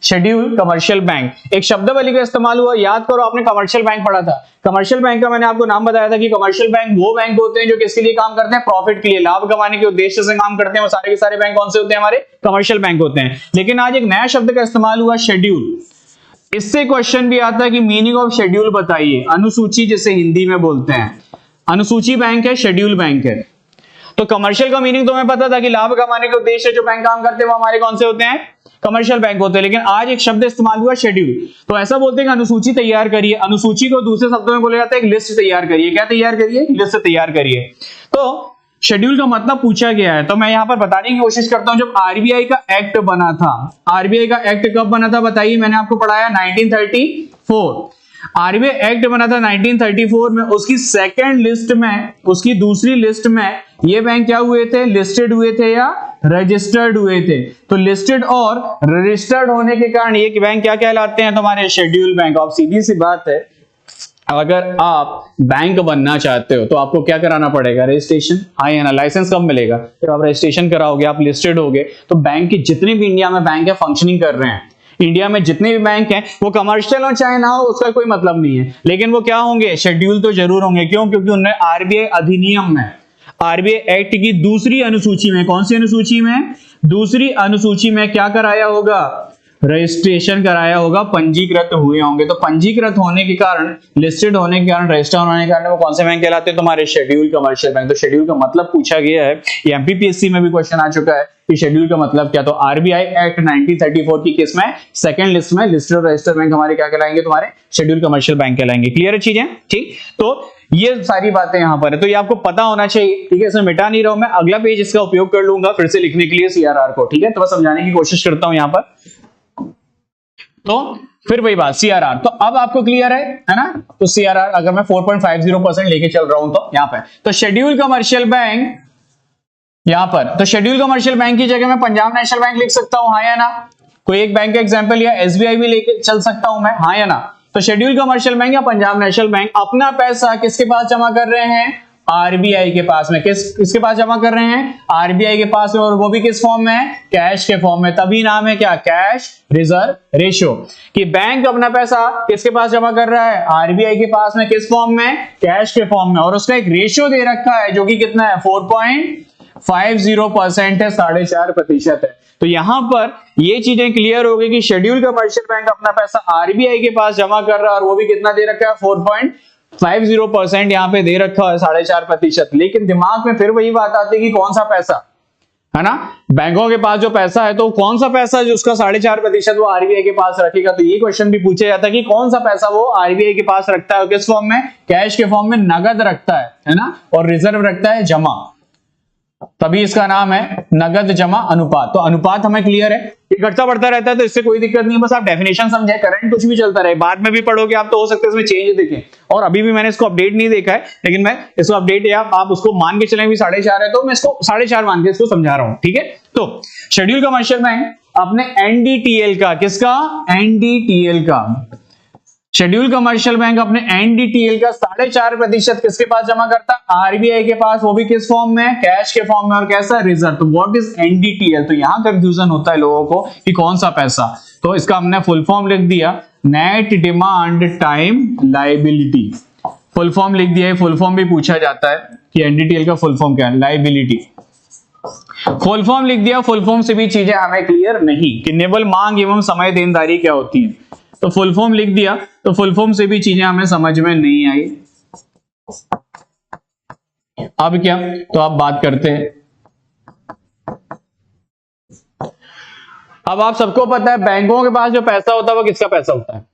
schedule commercial bank, एक शब्दावली का इस्तेमाल हुआ। याद करो, आपने कमर्शियल बैंक पढ़ा था। कमर्शियल बैंक का मैंने आपको नाम बताया था कि कमर्शियल बैंक वो बैंक होते हैं जो किसके लिए काम करते हैं, प्रॉफिट के लिए, लाभ कमाने के उद्देश्य से काम करते हैं। वो सारे के सारे बैंक कौन से होते हैं, हमारे कमर्शियल बैंक होते हैं। लेकिन आज एक नया शब्द का इस्तेमाल हुआ, शेड्यूल। इससे क्वेश्चन भी आता है कि मीनिंग ऑफ शेड्यूल बताइए। अनुसूची जिसे हिंदी में बोलते हैं, अनुसूची बैंक है, शेड्यूल बैंक है। तो कमर्शियल का मीनिंग तुम्हें पता था कि लाभ कमाने के उद्देश्य से जो बैंक काम करते हैं वो हमारे कौन से होते हैं, कमर्शियल बैंक होते हैं। लेकिन आज एक शब्द इस्तेमाल हुआ शेड्यूल, तो ऐसा बोलते हैं कि अनुसूची तैयार करिए। अनुसूची को दूसरे शब्दों में बोला जाता है एक लिस्ट तैयार करिए। क्या तैयार करिए, लिस्ट तैयार करिए। तो शेड्यूल का मतलब पूछा गया है, तो मैं यहां पर बताने की कोशिश करता हूं। जब आरबीआई का एक्ट बना था, आरबीआई का एक्ट कब बना था बताइए, मैंने आपको पढ़ाया 1934। आरबीआई एक्ट बना था 1934 में। उसकी सेकंड लिस्ट में, उसकी दूसरी लिस्ट में ये बैंक क्या हुए थे, लिस्टेड हुए थे या रजिस्टर्ड हुए थे। तो लिस्टेड और रजिस्टर्ड होने के कारण ये बैंक क्या कहलाते हैं, तुम्हारे शेड्यूल बैंक। अब सीधी सी बात है, अगर आप बैंक बनना चाहते हो तो आपको क्या कराना पड़ेगा, रजिस्ट्रेशन। हाँ या ना, लाइसेंस कब मिलेगा, जब आप रजिस्ट्रेशन कराओगे, आप लिस्टेड होगे। तो बैंक के जितने भी इंडिया में बैंक है फंक्शनिंग कर रहे हैं, इंडिया में जितने भी बैंक हैं वो कमर्शियल हो चाहे ना हो, उसका कोई मतलब नहीं है, लेकिन वो क्या होंगे, शेड्यूल तो जरूर होंगे। क्यों, क्योंकि उन्होंने आरबीआई अधिनियम में, आरबीआई एक्ट की दूसरी अनुसूची में, कौन सी अनुसूची में, दूसरी अनुसूची में क्या कराया होगा, रजिस्ट्रेशन कराया होगा, पंजीकृत हुए होंगे। तो पंजीकृत होने के कारण, लिस्टेड होने के कारण, रजिस्टर होने के कारण वो कौन से बैंक कहलाते हैं, तुम्हारे शेड्यूल कमर्शियल बैंक। तो शेड्यूल का मतलब पूछा गया है, ये एमपीपीएससी में भी क्वेश्चन आ चुका है कि शेड्यूल का मतलब क्या। तो आरबीआई एक्ट 1934 की किस में, सेकंड लिस्ट में लिस्टेड और रजिस्टर्ड बैंक हमारे क्या कहलाएंगे, तुम्हारे शेड्यूल कमर्शियल बैंक कहलाएंगे। क्लियर है चीजें, ठीक। तो ये सारी बातें यहां पर है, तो ये आपको पता होना चाहिए, ठीक है। इसमें मिटा नहीं रहा हूं मैं, अगला पेज इसका उपयोग कर लूंगा फिर से लिखने के लिए सीआरआर को, ठीक है। तो मैं समझाने की कोशिश करता हूं यहां पर। तो फिर वही बात, सीआरआर। तो अब आपको क्लियर है ना। तो सीआरआर अगर मैं 4.50% लेके चल रहा हूं तो यहां पर, तो शेड्यूल कमर्शियल बैंक यहां पर, तो शेड्यूल कमर्शियल बैंक की जगह मैं पंजाब नेशनल बैंक लिख सकता हूं, हाँ या ना। कोई एक बैंक का एग्जांपल या एसबीआई भी लेके चल सकता हूं मैं, हाँ या ना। तो शेड्यूल कमर्शियल बैंक या पंजाब नेशनल बैंक अपना पैसा किसके पास जमा कर रहे हैं, आरबीआई के पास में। किसके पास जमा कर रहे हैं, आरबीआई के पास में, और वो भी किस फॉर्म में है, कैश के फॉर्म में। तभी नाम है क्या, कैश रिजर्व रेशियो, कि बैंक अपना पैसा किसके पास जमा कर रहा है, आरबीआई के पास में, किस फॉर्म में, कैश के फॉर्म में। और उसका एक रेशियो दे रखा है जो कि कितना है, 4.50% है, 4.5% है। तो यहां पर ये चीजें क्लियर हो गई कि शेड्यूल कमर्शियल बैंक अपना पैसा आरबीआई के पास जमा कर रहा है, और वो भी कितना दे रखा है, 4.50% यहां पे दे रखा है, 4.5%। लेकिन दिमाग में फिर वही बात आती है कि कौन सा पैसा है ना, बैंकों के पास जो पैसा है, तो कौन सा पैसा जो उसका 4.5% वो आरबीआई के पास रखेगा। तो ये क्वेश्चन भी पूछा जाता है कि कौन सा पैसा वो आरबीआई के पास रखता है, किस फॉर्म में, कैश के फॉर्म में, नगद रखता है ना, और रिजर्व रखता है जमा। तभी इसका नाम है नगद जमा अनुपात। तो अनुपात हमें क्लियर है, ये घटता बढ़ता रहता है, तो इससे कोई दिक्कत नहीं है। बस आप डेफिनेशन समझे, करंट कुछ भी चलता रहे, बाद में भी पढ़ोगे आप तो हो सकता है इसमें चेंज दिखे। और अभी भी मैंने इसको अपडेट नहीं देखा है, लेकिन मैं इसको अपडेट, या आप उसको मान के चलें भी 4.5 है, तो मैं इसको 4.5 मान के इसको समझा रहा हूं, ठीक है। तो शेड्यूल कमर्शियल बैंक अपने एनडीटीएल का, किसका, एनडीटीएल का, शेड्यूल कमर्शियल बैंक अपने एनडीटीएल का 4.5% किसके पास जमा करता है, आरबीआई के पास, वो भी किस फॉर्म में, कैश के फॉर्म में, और कैसा, रिजर्व। तो व्हाट इज एनडीटीएल, तो यहां कंफ्यूजन होता है लोगों को कि कौन सा पैसा। तो इसका हमने फुल फॉर्म लिख दिया, net demand time liability, full form लिख दिया है। फुल फॉर्म भी पूछा जाता है कि एनडीटीएल का फुल फॉर्म क्या है, लायबिलिटी, फुल फॉर्म लिख दिया। फुल फॉर्म से भी चीजें हमें क्लियर नहीं कि निवल मांग एवं समय देनदारी क्या होती है, तो फुल फॉर्म लिख दिया। तो फुल फॉर्म से भी चीजें हमें समझ में नहीं आई। अब क्या, तो आप बात करते हैं। अब आप सबको पता है बैंकों के पास जो पैसा होता है वो किसका पैसा होता है,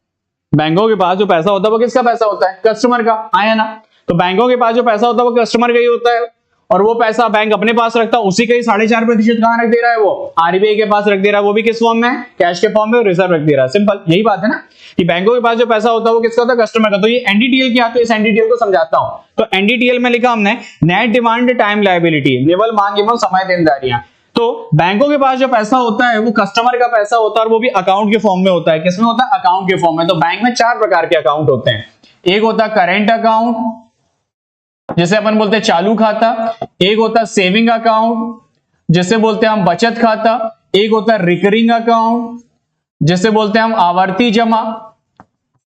बैंकों के पास जो पैसा होता है वो किसका पैसा होता है, कस्टमर का, आया ना। तो बैंकों के पास जो पैसा होता है वो कस्टमर का ही होता है, और वो पैसा बैंक अपने पास रखता है, उसी का ही 4.5% कहां रख दे रहा है, वो आरबीआई के पास रख दे रहा है, वो भी किस फॉर्म में, कैश के फॉर्म में, रिजर्व रख दे रहा है। सिंपल यही बात है ना, कि बैंकों के पास जो पैसा होता है वो किसका होता है, कस्टमर का। तो ये एनडीटीएल क्या, तो इस एनडीटीएल को समझाता हूं। तो एनडीटीएल में लिखा हमने नेट डिमांड टाइम लायबिलिटी, निवल मांग एवं समय देनदारियां। तो बैंकों के पास जो पैसा होता है वो कस्टमर का पैसा होता है, और वो भी अकाउंट के फॉर्म में होता है। किसमें होता है, अकाउंट के फॉर्म में। तो बैंक में 4 प्रकार के अकाउंट होते हैं। एक होता है करेंट अकाउंट, जिसे अपन बोलते हैं चालू खाता। एक होता है सेविंग अकाउंट, जिसे बोलते हैं हम बचत खाता। एक होता है रिकरिंग अकाउंट, जिसे बोलते हैं हम आवर्ती जमा।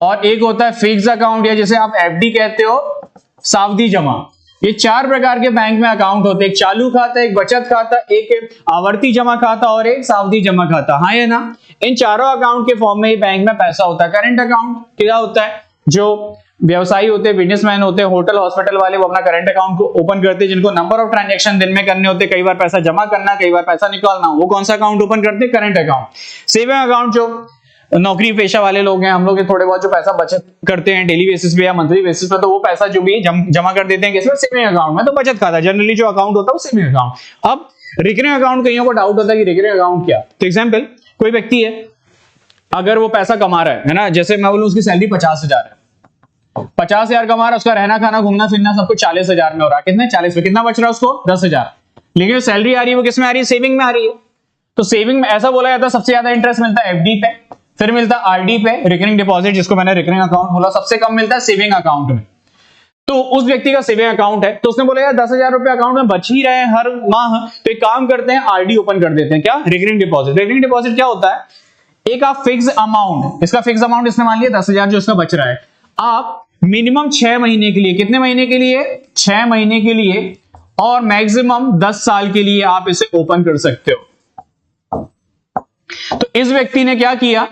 और एक होता है फिक्स अकाउंट, या जिसे आप एफडी कहते हो, सावधि जमा। ये 4 प्रकार के बैंक में अकाउंट होते हैं, एक चालू खाता, एक बचत खाता, एक आवर्ती जमा खाता, और एक सावधि जमा खाता, हाँ या ना। इन चारों अकाउंट के फॉर्म में ही बैंक में पैसा होता है। करेंट अकाउंट क्या होता है, जो व्यवसायी होते हैं, बिजनेसमैन होते हैं, होटल हॉस्पिटल वाले, वो अपना करंट अकाउंट को ओपन करते हैं, जिनको नंबर ऑफ ट्रांजैक्शन दिन में करने होते हैं, कई बार पैसा जमा करना, कई बार पैसा निकालना, वो कौन सा अकाउंट ओपन करते हैं? Current account. सेविंग अकाउंट जो नौकरी पेशा वाले लोग हैं, हम लोग थोड़े बहुत जो पैसा बचत करते हैं डेली बेसिस पे या मंथली बेसिस पे, तो वो पैसा जो भी जमा कर देते हैं किसमें? सेविंग अकाउंट में। तो बचत खाता जनरली जो अकाउंट होता है वो सेविंग अकाउंट। अब रिकरिंग अकाउंट, कईयों को डाउट होता है कि रिकरिंग अकाउंट क्या? तो एग्जांपल, कोई व्यक्ति है, अगर वो पैसा कमा रहा है ना, जैसे मैं बोलूं उसकी सैलरी 50,000 है, 50,000 कमा रहा है, उसका रहना खाना घूमना फिरना सब कुछ 40,000 में हो रहा है। कितने? 40 में। कितना बच रहा है उसको? 10,000। लेकिन जो सैलरी आ रही है वो किसमें आ रही है? सेविंग में आ रही है। तो सेविंग में ऐसा बोला जाता है सबसे ज्यादा इंटरेस्ट मिलता है एफडी पे, फिर मिलता है आरडी पे, रिकरिंग डिपॉजिट जिसको मैंने रिकरिंग अकाउंट बोला, सबसे कम मिलता है सेविंग अकाउंट में। तो उस व्यक्ति का सेविंग अकाउंट है, तो उसने बोला यार 10,000 रुपए अकाउंट में बच ही रहे हैं हर माह, तो एक काम करते हैं आरडी ओपन कर देते हैं। क्या? Recurring deposit. रिकरिंग डिपॉजिट क्या होता है? एक आप फिक्स अमाउंट, इसका फिक्स अमाउंट इसने मान लिया 10,000 जो इसका बच रहा है, आप मिनिमम 6 महीने के लिए, कितने महीने के लिए? 6 महीने के लिए, और मैक्सिमम 10 साल के लिए आप इसे ओपन कर सकते हो। तो इस व्यक्ति ने क्या किया,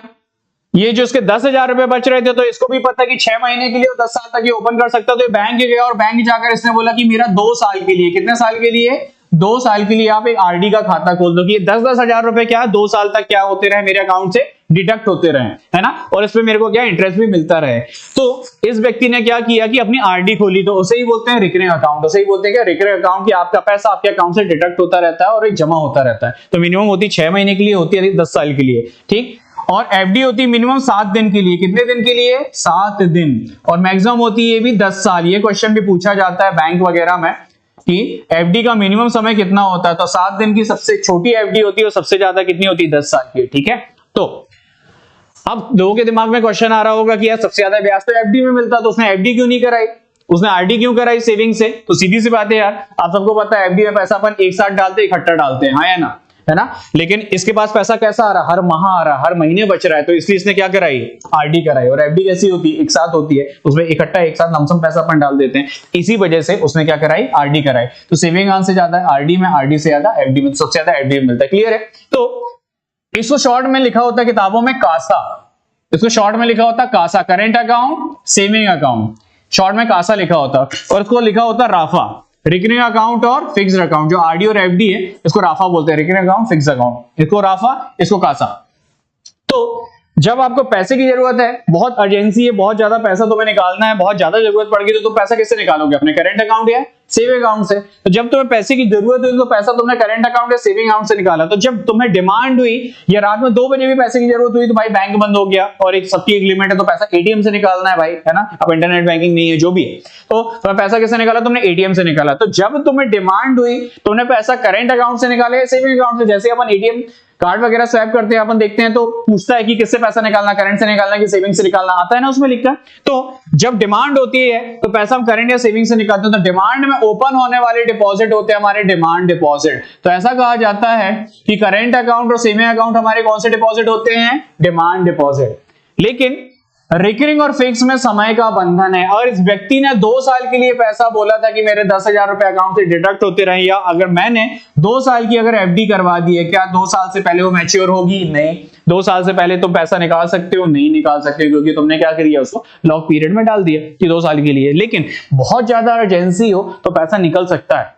ये जो इसके 10,000 रुपए बच रहे थे, तो इसको भी पता कि 6 महीने के लिए और 10 साल तक ये ओपन कर सकता, तो ये बैंक गया और बैंक जाकर इसने बोला कि मेरा 2 साल के लिए, कितने साल के लिए? 2 साल के लिए आप एक आरडी का खाता खोल दो कि 10-10 हजार रुपए क्या 2 साल तक क्या होते रहे, मेरे अकाउंट से डिडक्ट होते रहे, है ना, और इसमें मेरे को क्या इंटरेस्ट भी मिलता रहे। तो इस व्यक्ति ने क्या किया कि अपनी आरडी खोली, तो उसे ही बोलते हैं रिकरिंग अकाउंट। उसे ही बोलते हैं क्या? रिकरिंग अकाउंट, कि आपका पैसा आपके अकाउंट से डिडक्ट होता रहता है और एक जमा होता रहता है। तो मिनिमम होती 6 महीने के लिए, होती है 10 साल के लिए, ठीक। और एफडी होती है मिनिमम 7 दिन के लिए। कितने दिन के लिए? 7 दिन। और मैक्सिमम होती है ये भी 10 साल। ये क्वेश्चन भी पूछा जाता है बैंक वगैरह में कि एफडी का मिनिमम समय कितना होता है, तो 7 दिन की सबसे छोटी एफडी होती है और सबसे ज्यादा कितनी होती है? 10 साल की, ठीक है। तो अब लोगों के दिमाग में क्वेश्चन आ रहा होगा कि यार सबसे ज्यादा ब्याज तो एफडी में मिलता, तो उसने एफडी क्यों नहीं कराई, उसने आरडी क्यों कराई सेविंग से? तो सीधी सी बात है यार, आप सबको पता है एफडी में पैसा अपन एक साथ डालते इकट्ठा डालते हैं, हाँ या ना, है ना। लेकिन इसके पास पैसा कैसा आ रहा? हर माह आ रहा, हर महीने बच रहा है, तो इसलिए इसने क्या कराई? आरडी कराई। और एफडी कैसी होती है? एक साथ होती है, उसमें इकट्ठा एक साथ लमसम पैसा अपन डाल देते हैं, इसी वजह से उसने क्या कराई? आरडी कराई। तो सेविंग से ज्यादा है आरडी में, आरडी से ज्यादा एफडी में, सबसे ज्यादा एफडी में मिलता है। क्लियर है? तो इसको शॉर्ट में लिखा होता है किताबों में कासा, इसको शॉर्ट में लिखा होता है CASA, current account, saving account, short में कासा लिखा होता है। और इसको लिखा होता है राफा, रिकरिंग अकाउंट और फिक्स्ड अकाउंट। जो आरडी और एफडी है इसको राफा बोलते हैं, रिकरिंग अकाउंट, फिक्स्ड अकाउंट, इसको राफा, इसको कासा। तो जब आपको पैसे की जरूरत है, बहुत अर्जेंसी है, बहुत ज्यादा पैसा तुम्हें निकालना है, बहुत ज्यादा जरूरत पड़ गई, तो तुम पैसा किससे निकालोगे? अपने करंट अकाउंट या सेविंग अकाउंट से। तो जब तुम्हें पैसे की जरूरत हुई तो पैसा तुमने करंट अकाउंट या सेविंग अकाउंट से निकाला। तो जब तुम्हें डिमांड हुई या रात में 2 बजे भी पैसे की जरूरत हुई, तो भाई बैंक बंद हो गया और एक सबकी एक लिमिट है, तो पैसा एटीएम से निकालना है भाई, है ना। अब इंटरनेट बैंकिंग नहीं है, जो भी है, तो तुम्हें पैसा किससे निकाला? तुमने एटीएम से निकाला। तो जब तुम्हें डिमांड हुई, तुमने पैसा करंट अकाउंट से निकाला या सेविंग अकाउंट से। जैसे अपन एटीएम कार्ड वगैरह स्वैप करते हैं, अपन देखते हैं तो पूछता है कि किससे पैसा निकालना, करंट से निकालना कि सेविंग से निकालना, आता है ना उसमें लिखा। तो जब डिमांड होती है तो पैसा हम करंट या सेविंग से निकालते हैं। तो डिमांड में ओपन होने वाले डिपॉजिट होते हैं हमारे डिमांड डिपॉजिट। तो ऐसा कहा जाता है कि करंट अकाउंट और सेविंग अकाउंट हमारे कौन से डिपॉजिट होते हैं? Demand deposit. लेकिन रिकरिंग और फिक्स में समय का बंधन है। और इस व्यक्ति ने 2 साल के लिए पैसा बोला था कि मेरे 10,000 रुपए अकाउंट से डिडक्ट होते रहे, या अगर मैंने 2 साल की अगर एफडी करवा दी है, क्या 2 साल से पहले वो मैच्योर होगी? नहीं। 2 साल से पहले तुम पैसा निकाल सकते हो? नहीं निकाल सकते, क्योंकि तुमने क्या किया? उसको लॉक पीरियड में डाल दिया कि 2 साल के लिए। लेकिन बहुत ज्यादा अर्जेंसी हो तो पैसा निकल सकता है।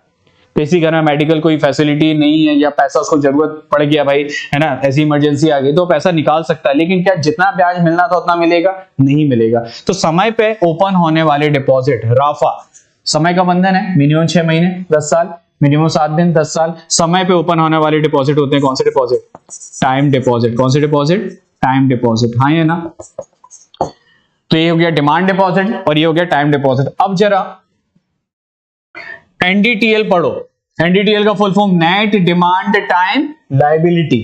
किसी घर में मेडिकल कोई फैसिलिटी नहीं है या पैसा उसको जरूरत पड़ गया भाई, है ना, ऐसी इमरजेंसी आ गई, तो पैसा निकाल सकता है। लेकिन क्या जितना ब्याज मिलना था उतना मिलेगा? नहीं मिलेगा। तो समय पे ओपन होने वाले डिपॉजिट राफा, समय का बंधन है, मिनिमम 6 महीने 10 साल, मिनिमम 7 दिन 10 साल। समय पे ओपन होने वाले डिपॉजिट होते हैं कौन से डिपॉजिट? Time deposit. कौन से डिपॉजिट? टाइम डिपॉजिट, हाँ है ना। तो ये हो गया डिमांड डिपॉजिट और ये हो गया टाइम डिपॉजिट। अब जरा एनडीटीएल पढ़ो। एनडीटीएल का full form net demand time liability.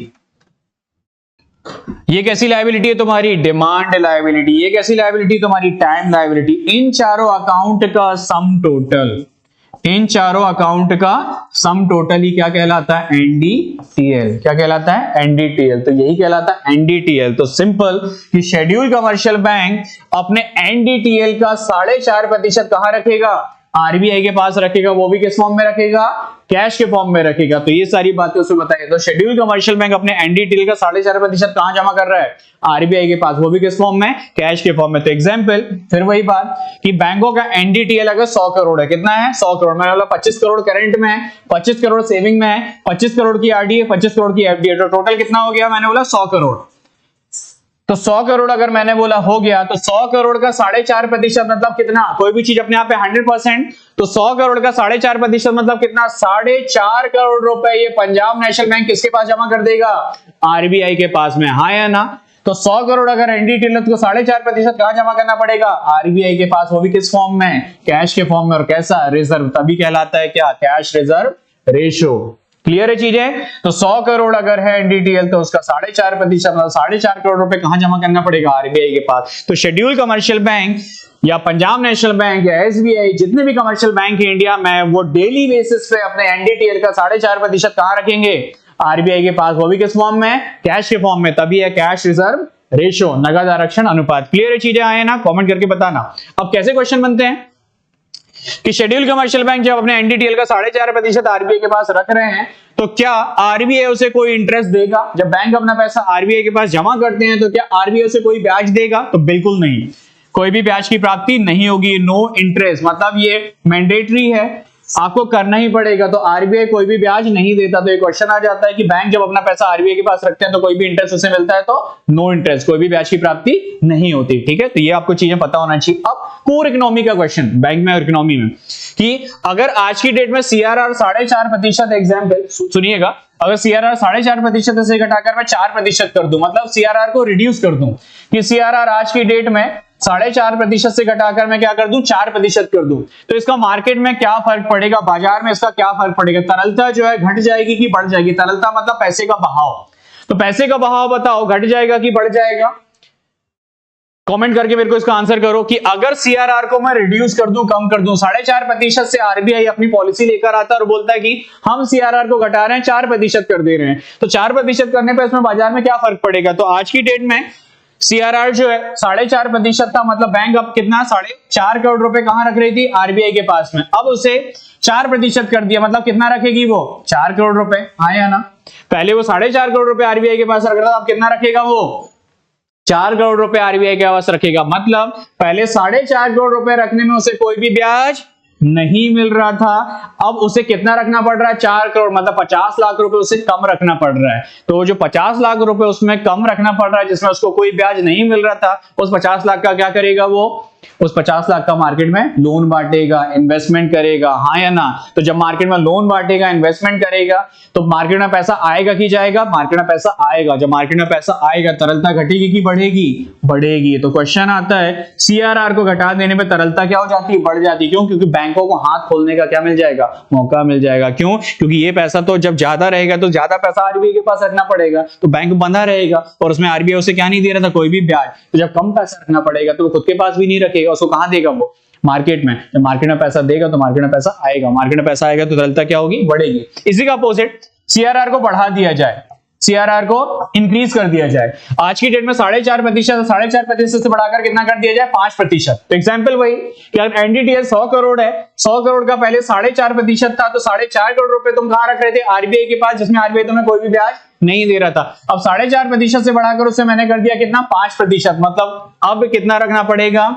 ये कैसी लायबिलिटी है तुम्हारी? Demand liability. ये कैसी लायबिलिटी? तुम्हारी टाइम लायबिलिटी। इन चारों अकाउंट का सम टोटल, इन चारों अकाउंट का सम टोटल ही क्या कहलाता है? एनडीटीएल। क्या कहलाता है? एनडीटीएल। तो यही कहलाता है एनडीटीएल। तो सिंपल कि शेड्यूल कमर्शियल बैंक अपने एनडीटीएल का 4.5% कहां रखेगा? आरबीआई के पास रखेगा, वो भी किस फॉर्म में रखेगा, कैश के फॉर्म में रखेगा। तो ये सारी बातें उसे बताइए। तो शेड्यूल कमर्शियल बैंक अपने एनडीटीएल का 4.5% कहां जमा कर रहा है, आरबीआई के पास, वो भी किस फॉर्म में, कैश के फॉर्म में। तो एग्जांपल फिर वही बात कि बैंकों का एनडीटीएल अगर 100 करोड़ है, कितना है, 100 करोड़, मैंने बोला 25 करोड़ करंट में है, 25 करोड़ सेविंग में है, 25 करोड़ की आरडी है, 25 करोड़ की एफडी है, तो टोटल कितना हो गया, मैंने बोला 100 करोड़। तो 100 करोड़ अगर मैंने बोला हो गया, तो 100 करोड़ का 4.5% मतलब कितना, कोई भी चीज अपने आप पे 100%, तो 100 करोड़ का 4.5% मतलब कितना, 4.5 करोड़ रुपए ये पंजाब नेशनल बैंक किसके पास जमा कर देगा, आरबीआई के पास में, हाँ या ना। तो 100 करोड़ अगर एनडीटीएल को 4.5% कहां जमा करना पड़ेगा, आरबीआई के पास, वो भी किस फॉर्म में, कैश के फॉर्म में। और कैसा, रिजर्व, तभी कहलाता है क्या, कैश रिजर्व रेशो। क्लियर है चीजें। तो 100 करोड़ अगर है एनडीटीएल तो उसका 4.5% मतलब 4.5 करोड़ रुपए कहां जमा करना पड़ेगा, आरबीआई के पास। तो शेड्यूल कमर्शियल बैंक या पंजाब नेशनल बैंक या एसबीआई, जितने भी कमर्शियल बैंक है इंडिया में, वो डेली बेसिस पे अपने एनडीटीएल का 4.5% कहां रखेंगे, आरबीआई के पास, वो भी किस फॉर्म में, कैश के फॉर्म में। तभी है कैश रिजर्व रेशो, नगद आरक्षण अनुपात। क्लियर है चीजें, आए ना, कमेंट करके बताना। अब कैसे क्वेश्चन बनते हैं कि शेड्यूल कमर्शियल बैंक जब अपने एनडीटीएल का 4.5% आरबीआई के पास रख रहे हैं, तो क्या आरबीआई उसे कोई इंटरेस्ट देगा। जब बैंक अपना पैसा आरबीआई के पास जमा करते हैं तो क्या आरबीआई उसे कोई ब्याज देगा, तो बिल्कुल नहीं, कोई भी ब्याज की प्राप्ति नहीं होगी। नो इंटरेस्ट मतलब ये मैंडेटरी है, आपको करना ही पड़ेगा। तो आरबीआई कोई भी ब्याज नहीं देता। तो ये क्वेश्चन आ जाता है कि बैंक जब अपना पैसा आरबीआई के पास रखते हैं तो कोई भी इंटरेस्ट उसे मिलता है, तो नो इंटरेस्ट, कोई भी ब्याज की प्राप्ति नहीं होती। ठीक है, तो ये आपको चीजें पता होना चाहिए। अब कोर इकोनॉमी का क्वेश्चन बैंक में और इकोनॉमी में, कि अगर आज की डेट में सीआरआर 4.5%, एग्जाम्पल सुनिएगा, अगर सीआरआर 4.5% से घटाकर मैं 4% कर दूं, मतलब सीआरआर को रिड्यूस कर दूं, कि सीआरआर आज की डेट में 4.5% से घटाकर मैं क्या कर दूं, 4% कर दूं, तो इसका मार्केट में क्या फर्क पड़ेगा, बाजार में इसका क्या फर्क पड़ेगा। तरलता जो है घट जाएगी कि बढ़ जाएगी, तरलता मतलब पैसे का बहाव, तो पैसे का बहाव बताओ घट जाएगा कि बढ़ जाएगा, कमेंट करके मेरे को इसका आंसर करो। कि अगर सीआरआर को मैं रिड्यूस कर दूं, कम कर दूं, 4.5% से आरबीआई अपनी पॉलिसी लेकर आता है और बोलता है कि हम सीआरआर को घटा रहे हैं, 4% कर दे रहे हैं, तो 4% करने पर इसमें बाजार में क्या फर्क पड़ेगा। तो आज की डेट में सीआरआर जो है 4.5% था, मतलब बैंक अब कितना, 4.5 करोड़ रुपए कहां रख रही थी, आरबीआई के पास में। अब उसे 4% कर दिया, मतलब कितना रखेगी वो, 4 करोड़ रुपए, हाँ या ना। पहले वो 4.5 करोड़ रुपए आरबीआई के पास रख रहा था, अब कितना रखेगा वो, 4 करोड़ रुपए आरबीआई के पास रखेगा। मतलब पहले 4.5 करोड़ रुपए रखने में उसे कोई भी ब्याज नहीं मिल रहा था, अब उसे कितना रखना पड़ रहा है, 4 करोड़, मतलब 50 लाख रुपए उसे कम रखना पड़ रहा है। तो जो 50 लाख रुपए उसमें कम रखना पड़ रहा है, जिसमें उसको कोई ब्याज नहीं मिल रहा था, उस 50 लाख का क्या करेगा वो, उस 50 लाख का मार्केट में लोन बांटेगा, इन्वेस्टमेंट करेगा, हाँ या ना। तो जब मार्केट में लोन बांटेगा, इन्वेस्टमेंट करेगा, तो मार्केट में पैसा आएगा कि जाएगा, मार्केट में पैसा आएगा। जब मार्केट में पैसा आएगा, तरलता घटेगी कि बढ़ेगी, बढ़ेगी। तो क्वेश्चन आता है सीआरआर को घटा देने पे तरलता क्या हो जाती है, बढ़ जाती है। क्यों, क्योंकि बैंकों को हाथ खोलने का क्या मिल जाएगा, मौका मिल जाएगा। क्यों, क्योंकि ये पैसा तो जब ज्यादा रहेगा तो ज्यादा पैसा आरबीआई के पास रखना पड़ेगा, तो बैंक बंधा रहेगा और उसमें आरबीआई उसे क्या नहीं दे रहा था, कोई भी ब्याज। तो जब कम पैसा रखना पड़ेगा तो वो खुद के पास भी नहीं रखेगा, उसको कहां देगा, वो मार्केट में। जब मार्केट में पैसा देगा तो मार्केट में पैसा आएगा, मार्केट में पैसा आएगा तो तरलता क्या होगी, बढ़ेगी। इसी का अपोजिट सीआरआर को बढ़ा दिया जाए, सीआरआर को इंक्रीज कर दिया जाए। आज की डेट में 4.5% से बढ़ाकर कितना कर दिया जाए, 5%। तो एग्जांपल वही कि अगर एनडीटीएल 100 करोड़ है, 100 करोड़ का पहले 4.5% था, तो 4.5 करोड़ रुपए तुम कहां रख रहे थे, आरबीआई के पास, जिसमें आरबीआई तुम्हें कोई भी ब्याज नहीं दे रहा था। अब 4.5% से बढ़ाकर उसे मैंने कर दिया कितना, 5%। मतलब अब कितना रखना पड़ेगा,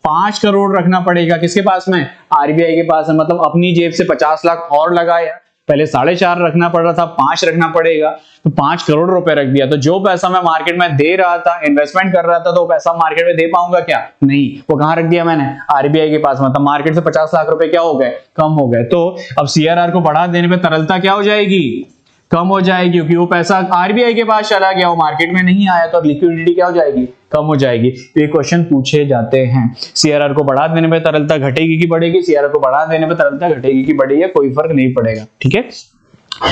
5 करोड़ रखना पड़ेगा, किसके पास में, आरबीआई के पास है। मतलब अपनी जेब से 50 लाख और लगाया, पहले 4.5 रखना पड़ रहा था, 5 रखना पड़ेगा, तो 5 करोड़ रुपए रख दिया। तो जो पैसा मैं मार्केट में दे रहा था, इन्वेस्टमेंट कर रहा था, तो वो पैसा मार्केट में दे पाऊंगा क्या, नहीं, वो कहां रख दिया मैंने, आरबीआई के पास। मतलब मार्केट से 50 लाख रुपए क्या हो गए, कम हो गए। तो अब सीआरआर को बढ़ा देने पे तरलता क्या हो जाएगी, कम हो जाएगी, क्योंकि वो पैसा आरबीआई के पास चला गया, वो मार्केट में नहीं आया, तो लिक्विडिटी क्या हो जाएगी, कम हो जाएगी। तो ये क्वेश्चन पूछे जाते हैं। सीआरआर को बढ़ा देने पे तरलता घटेगी कि बढ़ेगी, सीआरआर को बढ़ा देने पे तरलता घटेगी कि बढ़ेगी, कोई फर्क नहीं पड़ेगा। ठीक है,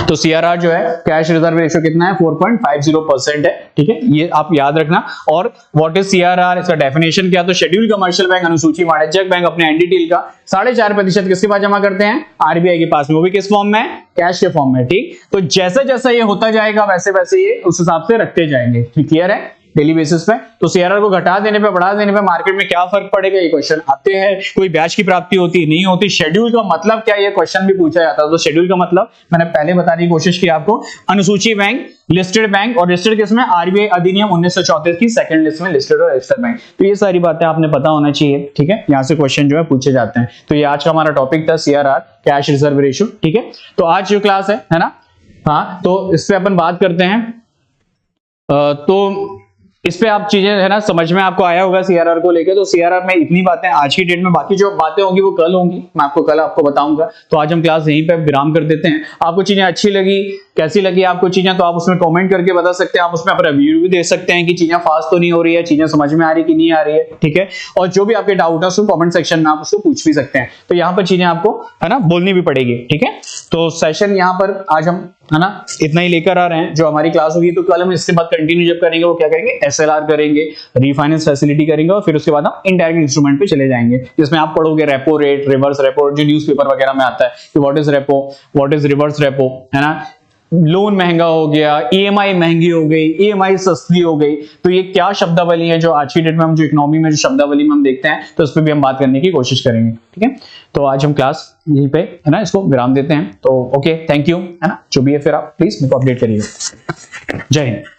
तो सीआरआर जो है कैश रिजर्व रेशियो कितना है, 4.50% है। ठीक है, ये आप याद रखना। और व्हाट इज सीआरआर, इसका डेफिनेशन क्या, तो शेड्यूल कमर्शियल बैंक अनुसूची वाणिज्यिक बैंक अपने एनडीटीएल का 4.5% किसके पास जमा करते हैं, आरबीआई के पास में, वो भी किस फॉर्म में, कैश के फॉर्म में। ठीक, तो जैसा जैसा ये होता जाएगा वैसे वैसे ये उस हिसाब से रखते जाएंगे। क्लियर है, डेली बेसिस पे, तो सीआरआर को घटा देने पे बढ़ा देने पे मार्केट में क्या फर्क पड़ेगा, ये क्वेश्चन आते हैं। कोई ब्याज की प्राप्ति होती नहीं होती, शेड्यूल का मतलब क्या, ये क्वेश्चन भी पूछा जाता है। तो शेड्यूल का मतलब मैंने पहले बताने की कोशिश की आपको, अनुसूची बैंक, लिस्टेड बैंक, और लिस्टेड किसमें, आरबीआई अधिनियम 1934 की सेकंड लिस्ट में लिस्टेड और रजिस्टर्ड बैंक। तो ये सारी बातें आपने पता होना चाहिए, ठीक है। यहाँ से क्वेश्चन जो है पूछे जाते हैं। तो ये आज का हमारा टॉपिक था, सीआरआर, कैश रिजर्व रेशियो, ठीक है। तो आज जो क्लास है ना, हाँ, तो इस पे अपन बात करते हैं। तो इस पे आप चीजें है ना समझ में आपको आया होगा सीआरआर को लेके। तो सीआरआर में इतनी बातें आज की डेट में, बाकी जो बातें होंगी वो कल होंगी, मैं आपको कल बताऊंगा। तो आज हम क्लास यहीं पे विराम कर देते हैं। आपको चीजें अच्छी लगी, कैसी लगी आपको चीजें, तो आप उसमें कमेंट करके बता सकते हैं। आप उसमें अपना रिव्यू भी दे सकते हैं कि चीजें फास्ट तो नहीं हो रही है, चीजें समझ में आ रही कि नहीं आ रही है, ठीक है। और जो भी आपके डाउट है उसको कमेंट सेक्शन में आप उसको पूछ भी सकते हैं। तो यहाँ पर चीजें आपको है ना बोलनी भी पड़ेगी, ठीक है। तो सेशन यहाँ पर आज हम है ना इतना ही लेकर आ रहे हैं। जो हमारी क्लास होगी तो कल हम इसके बाद कंटिन्यू जब करेंगे वो क्या करेंगे, एसएलआर करेंगे, रिफाइनेंस फैसिलिटी करेंगे, और फिर उसके बाद हम इनडायरेक्ट इंस्ट्रूमेंट पे चले जाएंगे, जिसमें आप पढ़ोगे रेपो रेट, रिवर्स रेपो, जो न्यूज़पेपर वगैरह में आता है कि what is repo, what is reverse repo, है ना। लोन महंगा हो गया, ईएमआई महंगी हो गई, ईएमआई सस्ती हो गई, तो ये क्या शब्दावली है जो आज की डेट में हम जो इकोनॉमी में जो शब्दावली में हम देखते हैं, तो उस पर भी हम बात करने की कोशिश करेंगे, ठीक है। तो आज हम क्लास यहीं पे है ना इसको विराम देते हैं। तो ओके, थैंक यू, है ना। जो भी है फिर आप प्लीज मेरे को अपडेट करिए। जय हिंद।